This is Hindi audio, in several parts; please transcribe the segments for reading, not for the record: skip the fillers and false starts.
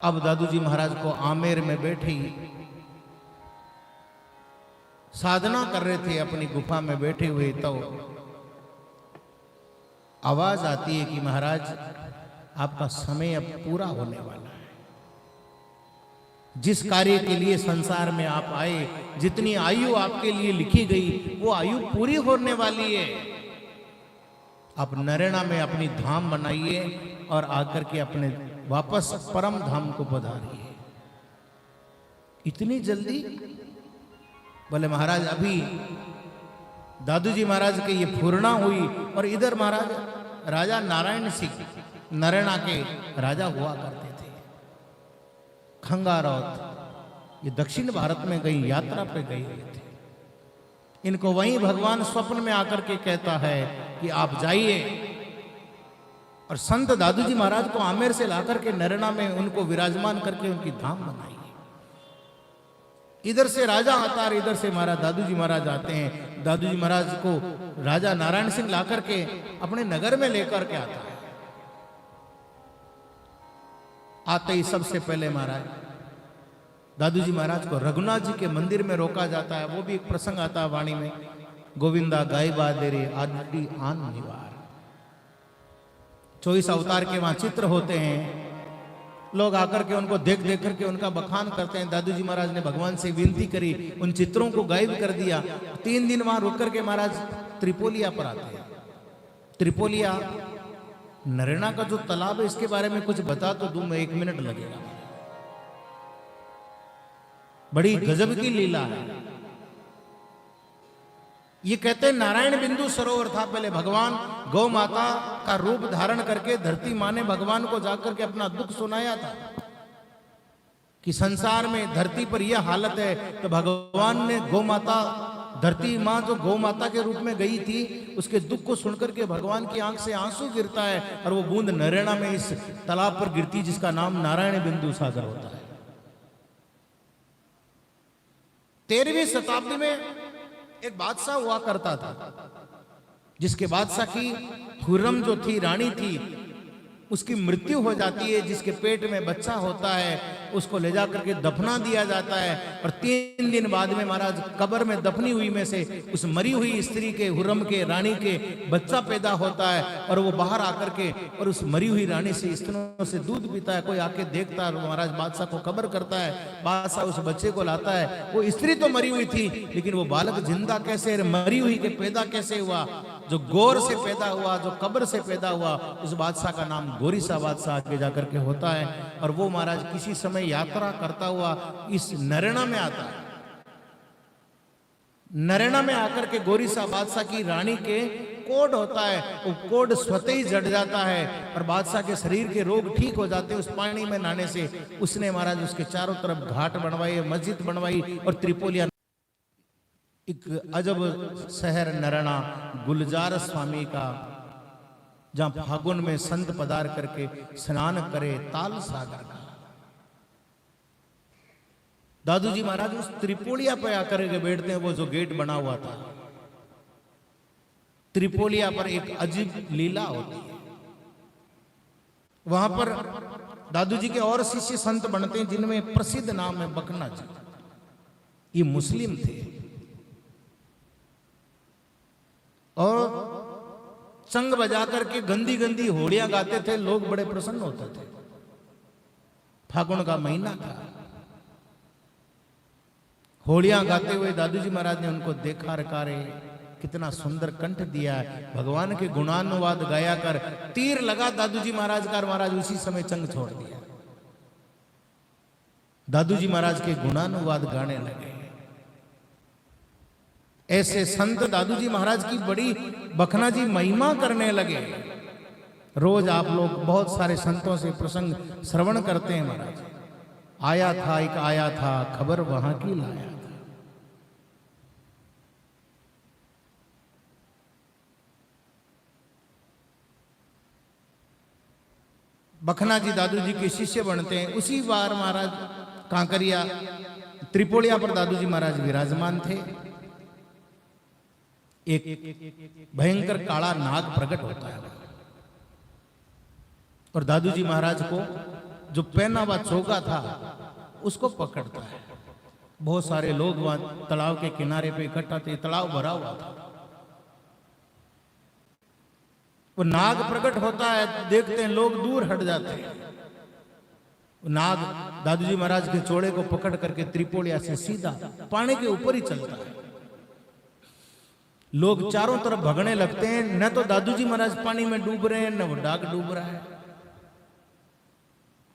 अब दादू जी महाराज को आमेर में बैठे ही साधना कर रहे थे, अपनी गुफा में बैठे हुए, तो आवाज आती है कि महाराज आपका समय अब पूरा होने वाला है। जिस कार्य के लिए संसार में आप आए, जितनी आयु आपके लिए लिखी गई, वो आयु पूरी होने वाली है। आप नरेना में अपनी धाम बनाइए और आकर के अपने वापस परम धाम को पधारिए। इतनी जल्दी? बोले महाराज अभी दादू जी महाराज के ये पूर्णा हुई और इधर महाराज राजा नारायण सिंह नरेना के राजा हुआ करते थे। खंगारौत ये दक्षिण भारत में गई यात्रा पे गए हुए थे। इनको वहीं भगवान स्वप्न में आकर के कहता है कि आप जाइए और संत दादू जी महाराज को आमेर से लाकर के नरेना में उनको विराजमान करके उनकी धाम बनाइए। इधर से राजा आता है, इधर से महाराज दादू जी महाराज आते हैं। दादू जी महाराज को राजा नारायण सिंह लाकर के अपने नगर में लेकर के आता है। आते ही सबसे पहले महाराज दादू जी महाराज को रघुनाथ जी के मंदिर में रोका जाता है। वो भी एक प्रसंग आता है वाणी में, गोविंदा गायबा देरे आदि आन निवार। 24 अवतार के वहां चित्र होते हैं। लोग आकर के उनको देख देख करके उनका बखान करते हैं। दादू जी महाराज ने भगवान से विनती करी, उन चित्रों को गायब कर दिया। 3 दिन वहां रुक करके महाराज त्रिपोलिया पर आते हैं। त्रिपोलिया नरेना का जो तालाब है, इसके बारे में कुछ बता तो दूं मैं, 1 मिनट लगेगा। बड़ी गजब की लीला है। ये कहते हैं नारायण बिंदु सरोवर था पहले। भगवान गौ माता का रूप धारण करके धरती माँ ने भगवान को जाकर के अपना दुख सुनाया था कि संसार में धरती पर यह हालत है। तो भगवान ने गौ माता, धरती माँ जो गौ माता के रूप में गई थी, उसके दुख को सुनकर के भगवान की आंख से आंसू गिरता है और वो बूंद नरेना में इस तालाब पर गिरती, जिसका नाम नारायण बिंदु सागर होता है। 13वीं शताब्दी में एक बादशाह हुआ करता था, जिसके बादशाह की खुर्रम जो थी, रानी थी, उसकी मृत्यु हो जाती है। जिसके पेट में बच्चा होता है उसको ले जाकर के दफना दिया जाता है और 3 दिन बाद में महाराज कब्र में दफनी हुई में से उस मरी हुई स्त्री के, हुर्रम के, रानी के बच्चा पैदा होता है और वो बाहर आकर के और उस मरी हुई रानी से, स्तनों से दूध पीता है। कोई आके देखता है, महाराज बादशाह को खबर करता है। बादशाह उस बच्चे को लाता है। वो स्त्री तो मरी हुई थी, लेकिन वो बालक जिंदा कैसे, मरी हुई के पैदा कैसे हुआ? जो गौर से पैदा हुआ, जो कब्र से पैदा हुआ, उस बादशाह का नाम गोरिसा बादशाह आगे जाकर के होता है। और वो महाराज किसी समय यात्रा करता हुआ इस नरेना में आता है। नरेना में आकर के गोरिसा बादशाह की रानी के कोड होता है, वो कोड स्वतः ही जड़ जाता है और बादशाह के शरीर के रोग ठीक हो जाते हैं उस पानी में नहाने से। उसने महाराज उसके चारों तरफ घाट बनवाई, मस्जिद बनवाई और त्रिपोलिया एक अजब शहर नरेना, गुलजार स्वामी का, जहां फागुन में संत पधार करके स्नान करे ताल सागर का। दादू जी महाराज उस त्रिपोलिया पे आकर के बैठते हैं। वो जो गेट बना हुआ था, त्रिपोलिया पर एक अजीब लीला होती है। वहां पर दादू जी के और शिष्य संत बनते हैं, जिनमें प्रसिद्ध नाम है बकना जी। ये मुस्लिम थे और चंग बजा करके गंदी गंदी होड़ियां गाते थे। लोग बड़े प्रसन्न होते थे। फागुन का महीना था, होड़ियां गाते हुए दादू जी महाराज ने उनको देखा, रकारे कितना सुंदर कंठ दिया है। भगवान के गुणानुवाद गाया कर तीर लगा दादू जी महाराज का, महाराज उसी समय चंग छोड़ दिया। दादू जी महाराज के गुणानुवाद गाने लगे। ऐसे संत दादू जी महाराज की बड़ी बखना जी महिमा करने लगे। रोज आप लोग बहुत सारे संतों से प्रसंग श्रवण करते हैं। महाराज आया था, एक आया था, खबर वहां की लाया था। बखना जी दादू जी के शिष्य बनते हैं। उसी बार महाराज कांकरिया त्रिपोलिया पर दादू जी महाराज विराजमान थे। एक भयंकर काला नाग प्रकट होता है और दादू जी महाराज को जो पहना हुआ चोगा था उसको पकड़ता है। बहुत सारे लोग वहां तालाब के किनारे पे इकट्ठा थे, तालाब भरा हुआ था। वो नाग प्रकट होता है, देखते हैं लोग दूर हट जाते हैं। नाग दादूजी महाराज के चोड़े को पकड़ करके त्रिपोलिया से सीधा पानी के ऊपर ही चलता है। लोग चारों तरफ भगने लगते हैं, न तो दादूजी महाराज पानी में डूब रहे हैं, न वो नाग डूब रहा है।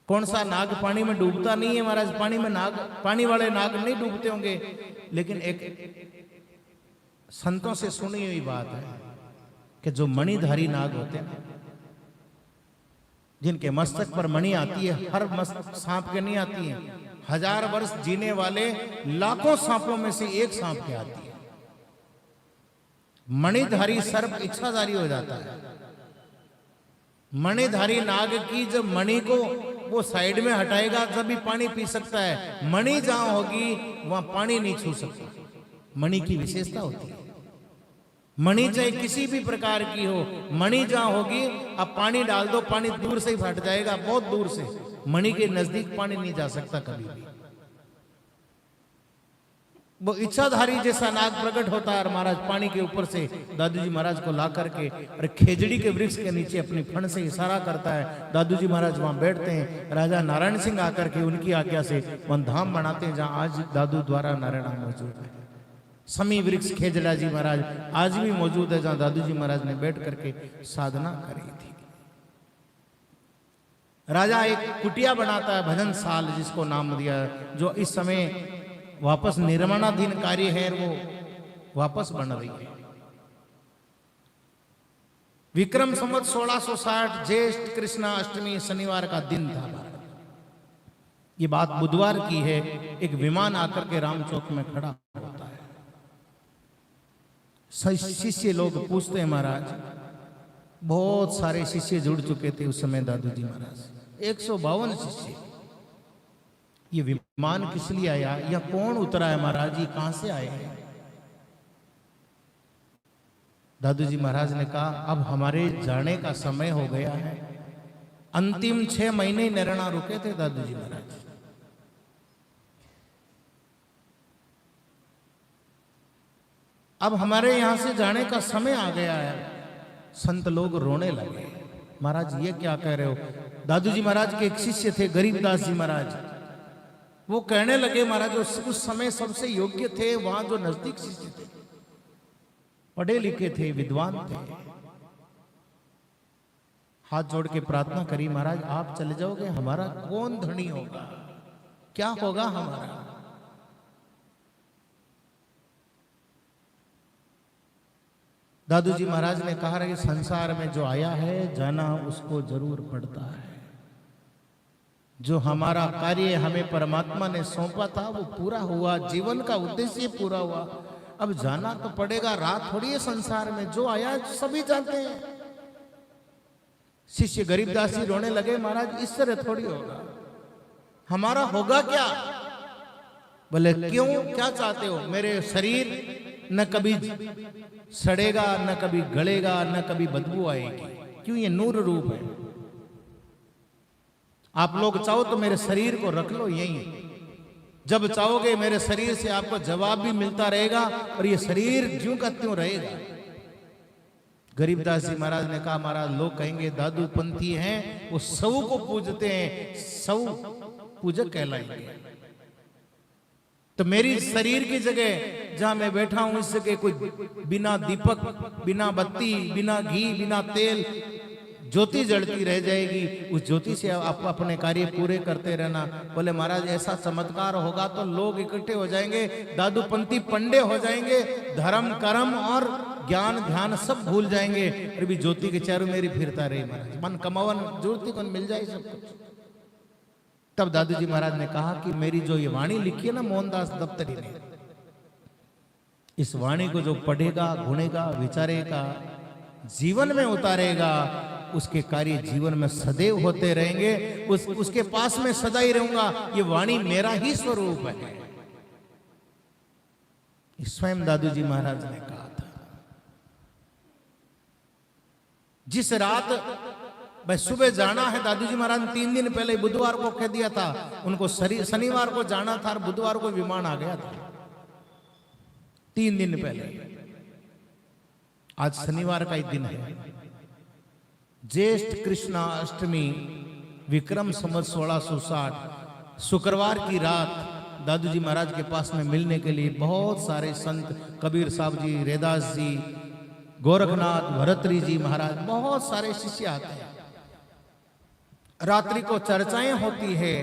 कौन सा नाग पानी में डूबता नहीं है महाराज? पानी वाले नाग नहीं डूबते होंगे, लेकिन एक संतों से सुनी हुई बात है कि जो मणिधारी नाग होते हैं, जिनके मस्तक पर मणि आती है, हर मस्तक सांप के नहीं आती है, 1000 वर्ष जीने वाले लाखों सांपों में से एक सांप के आती है। मणिधारी सर्प इच्छाधारी हो जाता है। मणिधारी नाग की जब मणि को वो साइड में हटाएगा तभी पानी पी सकता है। मणि जहां होगी वहां पानी नहीं छू सकता। मणि की विशेषता होती है। मणि चाहे किसी भी प्रकार की हो, मणि जहां होगी, अब पानी डाल दो, पानी दूर से ही फट जाएगा, बहुत दूर से। मणि के नजदीक पानी नहीं जा सकता कभी भी। वो इच्छाधारी जैसा नाग प्रकट होता है और महाराज पानी के ऊपर से दादूजी महाराज को ला करके और खेजड़ी के वृक्ष के नीचे अपनी फण से इशारा करता है। दादूजी महाराज वहां बैठते हैं। राजा नारायण सिंह आकर के उनकी आज्ञा से वहां धाम बनाते हैं जहां आज दादू द्वारा नारायण मौजूद है। समी वृक्ष खेजड़ा जी महाराज आज भी मौजूद है, जहां दादूजी महाराज ने बैठ करके साधना करी थी। राजा एक कुटिया बनाता है, भजन साल जिसको नाम दिया, जो इस समय वापस निर्माणाधीन कार्य है, वो वापस बन रही है। विक्रम संवत 1660 ज्येष्ठ कृष्णा अष्टमी शनिवार का दिन था। ये बात बुधवार की है। एक विमान आकर के राम चौक में खड़ा होता है। शिष्य लोग पूछते हैं महाराज, बहुत सारे शिष्य जुड़ चुके थे उस समय दादूजी महाराज, 152 शिष्य। ये विमान किस लिए आया या कौन उतरा है महाराज जी, कहां से आए हैं? दादूजी महाराज ने कहा अब हमारे जाने का समय हो गया है। अंतिम 6 महीने नैरना रुके थे दादूजी महाराज। अब हमारे यहां से जाने का समय आ गया है। संत लोग रोने लगे। महाराज ये क्या कह रहे हो? दादूजी महाराज के एक शिष्य थे गरीबदास जी महाराज, वो कहने लगे महाराज उस समय सबसे योग्य थे वहां जो नजदीक शिष्य थे, पढ़े लिखे थे, विद्वान थे। हाथ जोड़ के प्रार्थना करी, महाराज आप चले जाओगे, हमारा कौन धनी होगा, क्या होगा हमारा? दादूजी महाराज ने कहा कि संसार में जो आया है जाना उसको जरूर पड़ता है। जो हमारा कार्य हमें परमात्मा ने सौंपा था वो पूरा हुआ, जीवन का उद्देश्य पूरा हुआ, अब जाना तो पड़ेगा। रात थोड़ी है संसार में, जो आया सभी जानते हैं। शिष्य गरीबदास जी रोने लगे, महाराज इस तरह थोड़ी होगा, हमारा होगा क्या? बोले क्यों, क्या चाहते हो? मेरे शरीर न कभी सड़ेगा, न कभी गलेगा, न कभी बदबू आएगी। क्यों? ये नूर रूप है। आप लोग चाहो तो मेरे शरीर को रख लो यहीं, जब चाहोगे मेरे शरीर से आपको जवाब भी मिलता रहेगा और ये शरीर ज्यों का त्यों रहेगा। गरीबदास जी महाराज ने कहा महाराज लोग कहेंगे दादू पंथी हैं, वो सौ को पूजते हैं, सौ पूजक कहलाएंगे। तो मेरी शरीर की जगह जहां मैं बैठा हूं इस जगह कोई बिना दीपक, बिना बत्ती, बिना घी, बिना तेल ज्योति जलती रह जाएगी। उस ज्योति से आप अपने कार्य पूरे करते रहना। बोले महाराज ऐसा चमत्कार होगा तो लोग इकट्ठे हो जाएंगे, दादू पंथी पंडे हो जाएंगे, धर्म कर्म और ज्ञान ध्यान सब भूल जाएंगे, फिर भी ज्योति के चारों मेरी फिरता रहे महाराज, मन कमावन ज्योति को मिल जाए सब कुछ। तब दादूजी महाराज ने कहा कि मेरी जो ये वाणी लिखी है ना मोहनदास दफ्तरी ने, इस वाणी को जो पढ़ेगा, गुनेगा, विचारेगा, जीवन में उतारेगा, उसके कार्य जीवन में सदैव होते रहेंगे। उसके पास में सदा ही रहूंगा। ये वाणी मेरा ही स्वरूप है। स्वयं दादूजी महाराज ने कहा था। जिस रात भाई सुबह जाना है, दादू जी महाराज 3 दिन पहले बुधवार को कह दिया था, उनको शनिवार को जाना था और बुधवार को विमान आ गया था 3 दिन पहले। आज शनिवार का ही दिन है, ज्येष्ठ कृष्णा अष्टमी, विक्रम संवत 1660, शुक्रवार की रात दादू जी महाराज के पास में मिलने के लिए बहुत सारे संत, कबीर साहब जी, रेदास जी, गोरखनाथ, भरतरी जी महाराज, बहुत सारे शिष्य आते हैं। रात्रि को चर्चाएं होती है।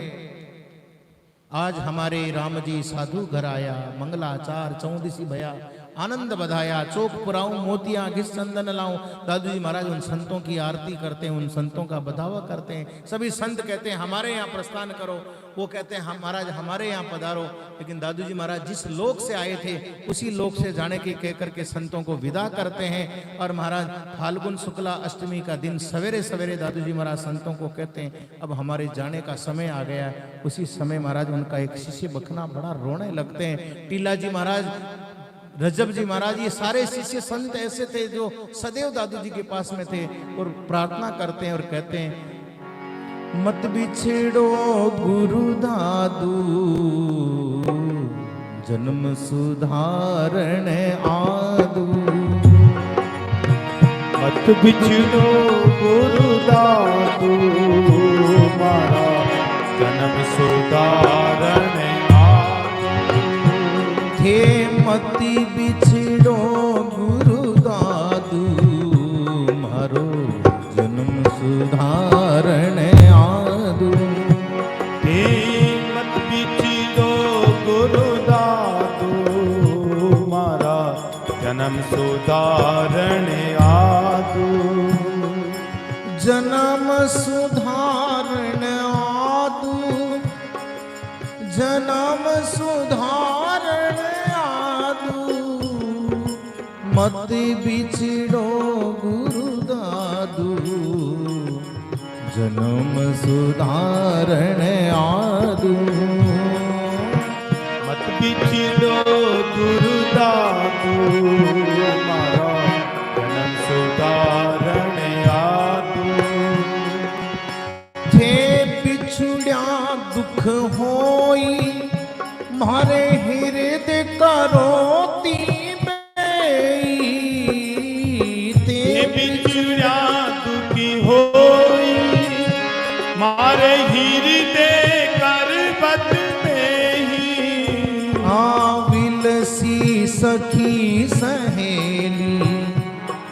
आज हमारे राम जी साधु घर आया, मंगलाचार चौदिसी भया, आनंद बधाया, चौक पुराऊं मोतिया घिस चंदन लाऊं। दादू जी महाराज उन संतों की आरती करते हैं, उन संतों का बधावा करते हैं। सभी संत कहते हैं हमारे यहाँ प्रस्थान करो, वो कहते हैं हम महाराज हमारे यहाँ पधारो। लेकिन दादू जी महाराज जिस लोक से आए थे उसी लोक से जाने की कहकर के संतों को विदा करते हैं। और महाराज फाल्गुन शुक्ला अष्टमी का दिन सवेरे सवेरे दादू जी महाराज संतों को कहते हैं अब हमारे जाने का समय आ गया। उसी समय महाराज उनका एक शिष्य बखना बड़ा रोने लगते हैं। टीला जी महाराज, रजब जी महाराज, ये सारे शिष्य संत ऐसे थे जो सदैव दादू जी के पास में थे और प्रार्थना करते हैं और कहते हैं मत बिछड़ो गुरु दादू, जन्म सुधारण आदू। मत बिछड़ो गुरु दादू, मारा जन्म सुधारण थे। मति बिछड़ो गुरु दादू, मारो जन्म सुधारण आदू। थे मत बिछड़ो गुरु दादू, मारा जन्म सुधारण आदू। जन्म सुधारण आदू, जन्म सुधारण आदू। मत बिछड़ो गुरु दादू, जन्म सुधारण आदू। मत बिछड़ो गुरु दादू, मारा जन्म सुधारण आदू। थे बिछुड़िया दुख होई, मारे हृदय करोती बेई। ते बिछुड़िया दुखी होई, मारे हृदय करबत बेही। विलसी सखी सहेली,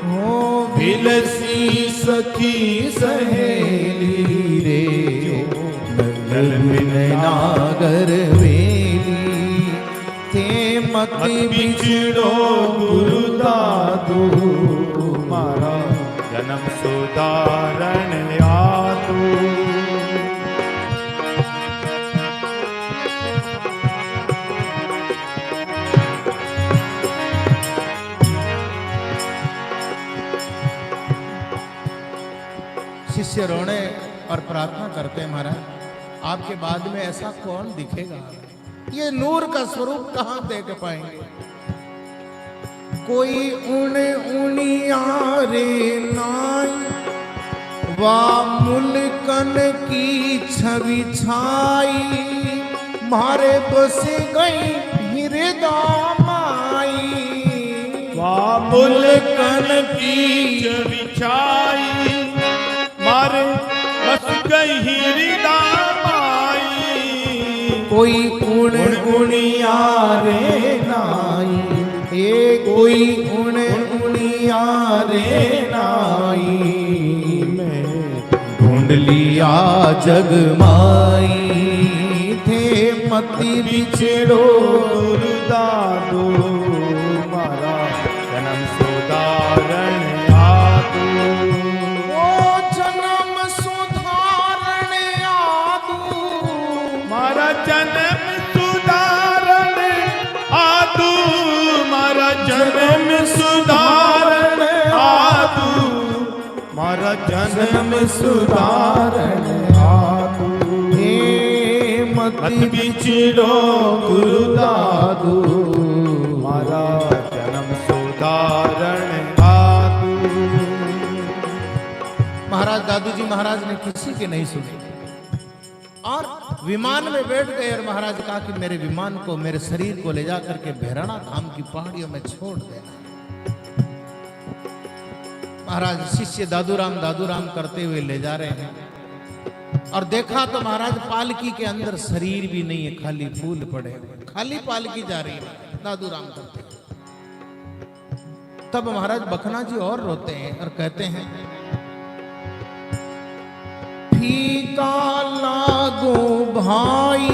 हो विलसी सखी सहेली रे, नगर नागर वेली। थे मत बिछड़ो गुरु दादू, मारा जन्म सुधारण आदू। शिष्य रोने और प्रार्थना करते हैं महाराज आपके बाद में ऐसा कौन दिखेगा, ये नूर का स्वरूप कहां देख पाएंगे। कोई उन उनियारे नाई, वा मुल्कन की छवि छाई। मारे बस गई हृदय माई, वा मुल्कन की छवि छाई। मारे बस गई हृदय माई। कोई उन उनियारे नाई, कोई उन उनियारे नाई। मैं ढूंढ लिया जग माई। थे मति बिछड़ो गुरु दादू, मारा जन्म सुधारण आदू। ओ जन्म सुधारण आदू, मारा जन्म सुधारण आदू। मारा जन्म सुधारण आदू। मारा जन्म सुधारण आदू। मत बिछड़ो गुरु दादू, मारा जन्म सुधारण आदू। महाराज महाराज दादू जी महाराज ने किसी की नहीं सुनी और विमान में बैठ गए और महाराज कहा कि मेरे विमान को, मेरे शरीर को ले जा करके भैराणा धाम की पहाड़ियों में छोड़ देना। महाराज शिष्य दादू राम करते हुए ले जा रहे हैं और देखा तो महाराज पालकी के अंदर शरीर भी नहीं है, खाली फूल पड़े हुए, खाली पालकी जा रही है दादू राम करते। तब महाराज बखना जी और रोते हैं और कहते हैं, फीका लागो भाई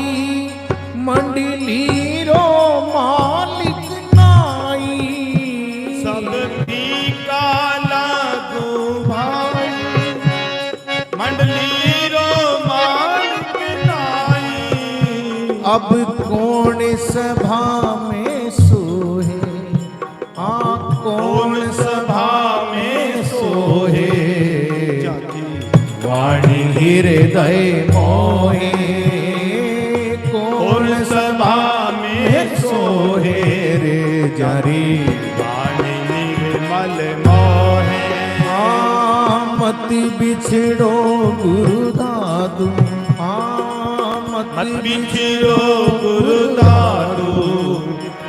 मंडली रो मालिक नाई, सब फीका लागो भाई मंडली रो मालिक नाई। अब कौन सभा में सोहे, कौन सभा में सोहे, वाणी हृदय मोहे, कौन सभा में सोहे रे जरी, वाणी निर्मल मोहे। मत बिछड़ो गुरु दादू, मत बिछड़ो गुरु दादू,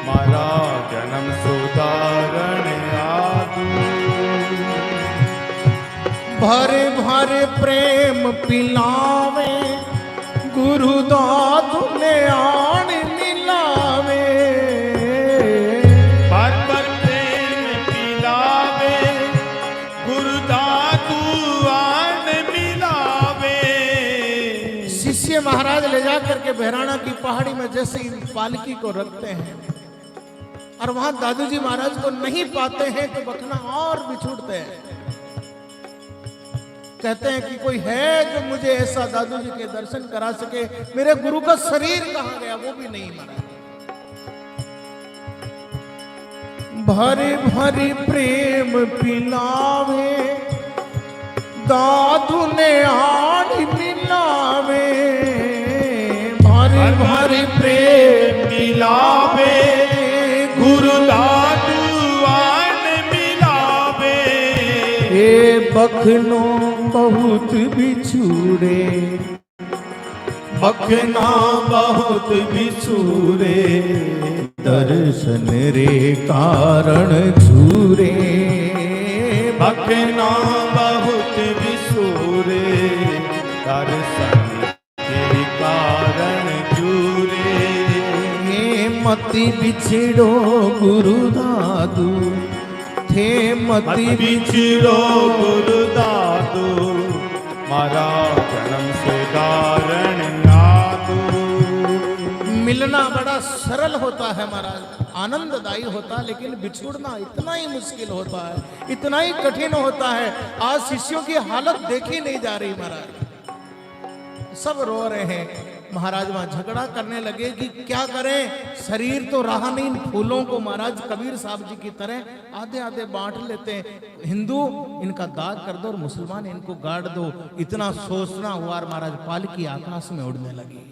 मारा जन्म सुधारण आदू। भरे भरे प्रेम पिलावे गुरु दादू ने आन मिलावे, भर भर प्रेम पिलावे गुरु दादू आन मिलावे। शिष्य महाराज ले जा करके भैराणा की पहाड़ी में जैसे ही पालकी को रखते हैं और वहां दादू जी महाराज को नहीं पाते हैं तो बखना और बिछुड़ते हैं। कहते हैं कि कोई है जो मुझे ऐसा दादू जी के दर्शन करा सके, मेरे गुरु का शरीर कहां गया, वो भी नहीं मरा। भरे भरे प्रेम पिलावे दादू ने आन मिलावे, भरे भरे प्रेम मिलावे गुरु दादू आन मिलावे। ए बखनो बहुत बिछुड़े, बखना बहुत बिछुड़े, दर्शन रे कारण झूरे, बखना बहुत बिछुड़े, दर्शन के कारण झूरे। मति बिछड़ो गुरु दादू थे, मति बिछड़ो गुरु दादू, मारा जन्म सुधारण आदू। मिलना बड़ा सरल होता है महाराज, आनंददायी होता है, लेकिन बिछुड़ना इतना ही मुश्किल होता है, इतना ही कठिन होता है। आज शिष्यों की हालत देखी नहीं जा रही महाराज, सब रो रहे हैं। महाराज वहां झगड़ा करने लगे कि क्या करें, शरीर तो रहा नहीं, फूलों को महाराज कबीर साहब जी की तरह आधे आधे बांट लेते हैं। हिंदू इनका दाग कर दो और मुसलमान इनको गाड़ दो, इतना सोचना हुआ और महाराज पालकी आकाश में उड़ने लगी,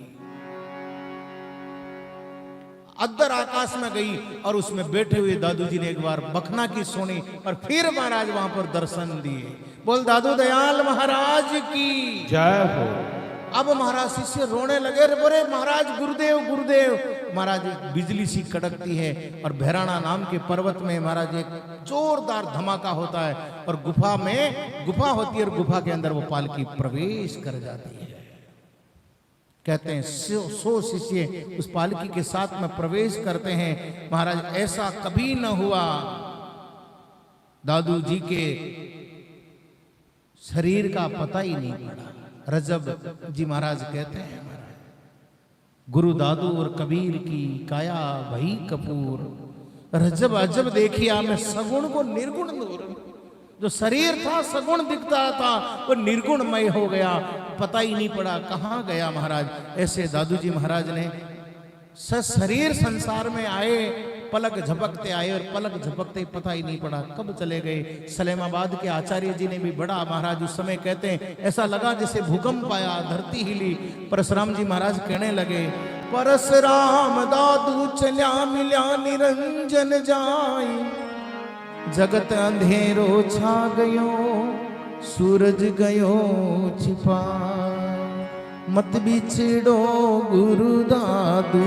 अद्दर आकाश में गई और उसमें बैठे हुए दादू जी ने एक बार बखना की सुनी और फिर महाराज वहां पर दर्शन दिए। बोल दादू दयाल महाराज की जय हो। अब महाराज शिष्य रोने लगे, बोले महाराज गुरुदेव गुरुदेव। महाराज एक बिजली सी कड़कती है और भैराणा नाम के पर्वत में महाराज एक जोरदार धमाका होता है और गुफा होती है और गुफा के अंदर वो पालकी प्रवेश कर जाती है। कहते हैं 100 शिष्य उस पालकी के साथ में प्रवेश करते हैं। महाराज ऐसा कभी न हुआ, दादू जी के शरीर का पता ही नहीं पड़ा। रजब जी महाराज कहते हैं, गुरु दादू और कबीर की काया भई कपूर, रजब अजब देखिया मैं सगुण को निर्गुण नूर। जो शरीर था सगुण दिखता था वो निर्गुणमय हो गया, पता ही नहीं पड़ा कहाँ गया महाराज। ऐसे दादू जी महाराज ने शरीर संसार में आए, पलक झपकते आए और पलक झपकते ही पता ही नहीं पड़ा कब चले गए। सलेमाबाद के आचार्य जी ने भी बड़ा महाराज उस समय कहते हैं ऐसा लगा जैसे भूकंप आया, धरती हिली। परशुराम जी महाराज कहने लगे, परशुराम दादू चल्या मिल्या निरंजन जाई, जगत अंधेरो छा गयो, सूरज गयो छिपा, मत बिछड़ो गुरु दादू,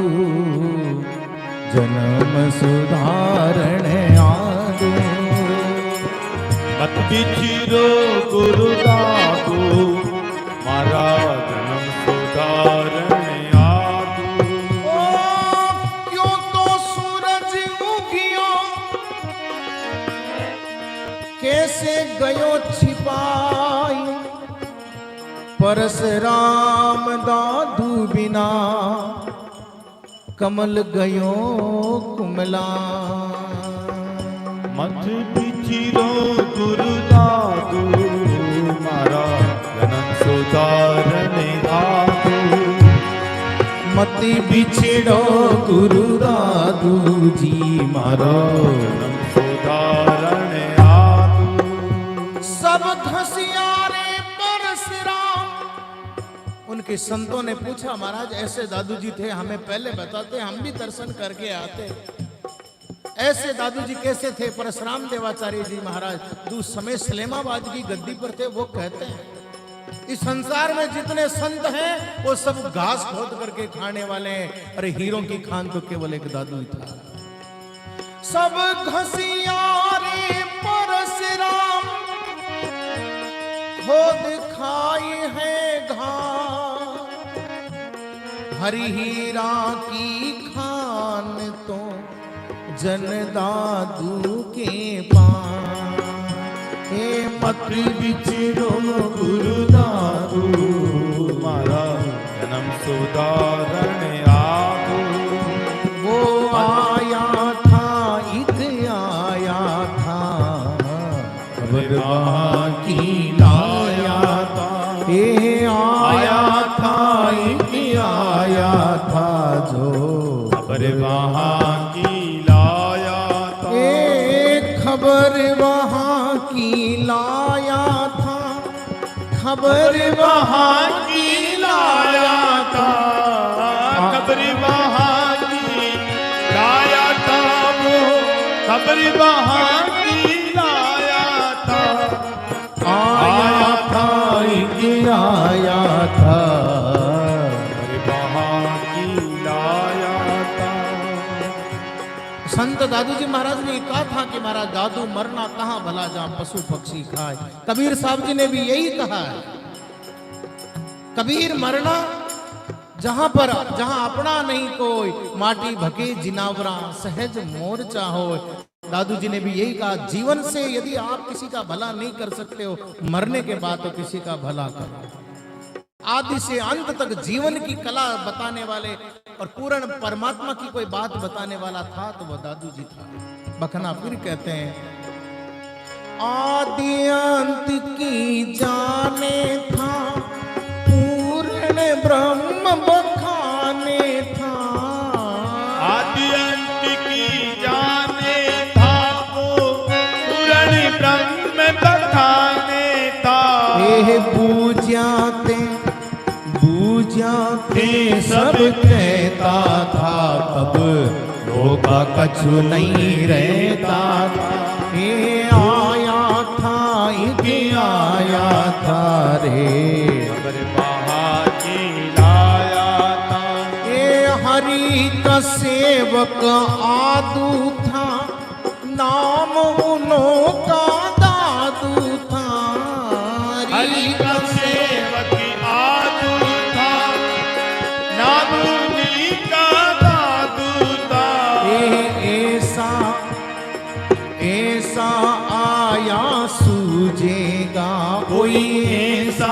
जन्म सुधारण आदो। मत बिछड़ो गुरु दादू, मारा जन्म सुधारण आदू। ओ क्यों तो सूरज उगियो, कैसे गयो छिपाई, परशुराम दादू बिना कमल गयो कुमला। मत बिछड़ो गुरु दादू, मारा जन्म सुधारण आदू। मत बिछड़ो गुरु दादू जी, मारो जन्म सुधारण आदू। सब घसियारे परशुराम। उनके संतों ने पूछा, महाराज ऐसे दादू जी थे, हमें पहले बताते, हम भी दर्शन करके आते। ऐसे दादू जी कैसे थे? परशुराम देवाचार्य जी महाराज जो समय सलेमाबाद की गद्दी पर थे, वो कहते हैं इस संसार में जितने संत हैं वो सब घास खोद करके खाने वाले हैं। अरे हीरों की खान तो केवल एक दादू ही था। सब घसियारे परशुराम, खोद खाए हैं घास, हरि हीरा की खान तो जन दादू के पास। हे मत बिछड़ो गुरु दादू, मारा जन्म सुधारण आदू। वो आया था, एक आया था, खबर वहाँ की लाया था। ये आया था, एक आया था, जो खबर वहाँ की लाया था। एक खबर वहाँ की लाया था, खबर वहाँ की लाया था। खबर वहाँ की लाया था, वो खबर वहाँ की लाया था। आया था, एक आया था, खबर वहाँ की लाया था। संत दादू जी महाराज ने कहा था कि महाराज दादू मरना कहाँ भला जहाँ पशु पक्षी खाए। कबीर साहब जी ने भी यही कहा है, कबीर मरना जहां पर जहां अपना नहीं कोई, माटी भके जिनावरा सहज मोर्चा हो। दादू जी ने भी यही कहा, जीवन से यदि आप किसी का भला नहीं कर सकते हो, मरने के बाद तो किसी का भला करो। आदि से अंत तक जीवन की कला बताने वाले और पूर्ण परमात्मा की कोई बात बताने वाला था तो वह दादू जी था। बखना फिर कहते हैं, आदि अंत की जाने था, पूर्ण ब्रह्म बखाने था। आदि अंत की जाने था, वो पूर्ण ब्रह्म बखाने था। बूझाते सब कहता था, तब धोखा कछु नहीं रहता था। ये आया था, ये आया था रे, खबर वहाँ की लाया था। ये हरि का सेवक आदू था, नाम उन्हों का दादू था। हरि का सेवक आदू था, नाम उन्हीं का दादू था। ऐसा आया सूझेगा, कोई ऐसा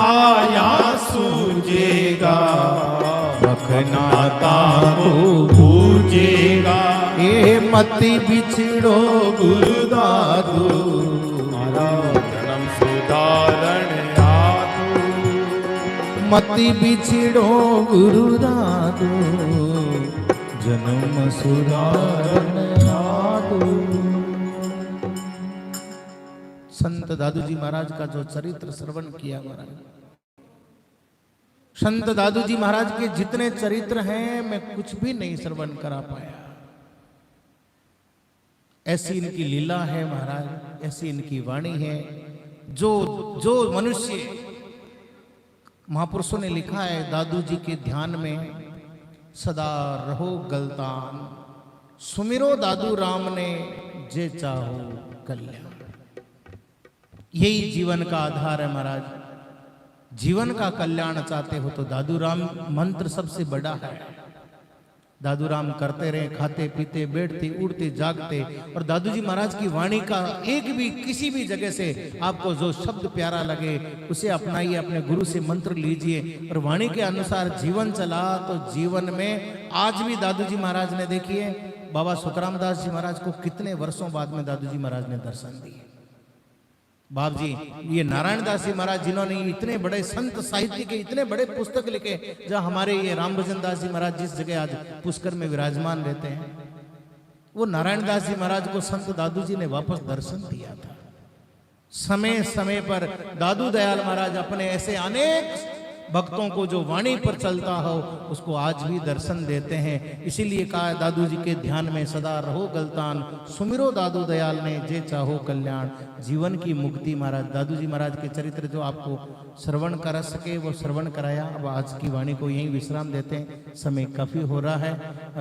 आया सूझेगा, बखनाता को पूजेगा। ये मत बिछड़ो गुरु दादू, मारा जन्म सुधारण आदू। मत बिछड़ो गुरु दादू, जन्म सुधारण आदू। संत दादू जी महाराज का जो चरित्र श्रवण किया महाराज, संत दादू जी महाराज के जितने चरित्र हैं मैं कुछ भी नहीं श्रवण करा पाया। ऐसी इनकी लीला है महाराज, ऐसी इनकी वाणी है। जो मनुष्य, महापुरुषों ने लिखा है, दादू जी के ध्यान में सदा रहो गलतान, सुमिरो दादू राम ने जे चाहो कल्याण। यही जीवन का आधार है महाराज। जीवन का कल्याण चाहते हो तो दादू राम मंत्र सबसे बड़ा है। दादू राम करते रहे, खाते पीते बैठते उड़ते जागते। और दादू जी महाराज की वाणी का एक भी किसी भी जगह से आपको जो शब्द प्यारा लगे उसे अपनाइए, अपने गुरु से मंत्र लीजिए और वाणी के अनुसार जीवन चला तो जीवन में आज भी दादू जी महाराज ने, देखिए बाबा सुखराम दास जी महाराज को कितने वर्षों बाद में दादू जी महाराज ने दर्शन दिए। बाप जी, ये नारायण दास जी महाराज जिन्होंने इतने बड़े संत साहित्य के इतने बड़े पुस्तक लिखे, जहाँ हमारे ये राम भजन दास जी महाराज जिस जगह आज पुष्कर में विराजमान रहते हैं, वो नारायण दास जी महाराज को संत दादू जी ने वापस दर्शन दिया था। समय समय पर दादू दयाल महाराज अपने ऐसे अनेक भक्तों को जो वाणी पर चलता हो उसको आज भी दर्शन देते हैं। इसीलिए कहा दादू जी के ध्यान में सदा रहो गलतान, सुमिरो दादू दयाल ने जे चाहो कल्याण। जीवन की मुक्ति महाराज, दादू जी महाराज के चरित्र जो आपको श्रवण करा सके वो श्रवण कराया। अब आज की वाणी को यहीं विश्राम देते हैं, समय काफी हो रहा है।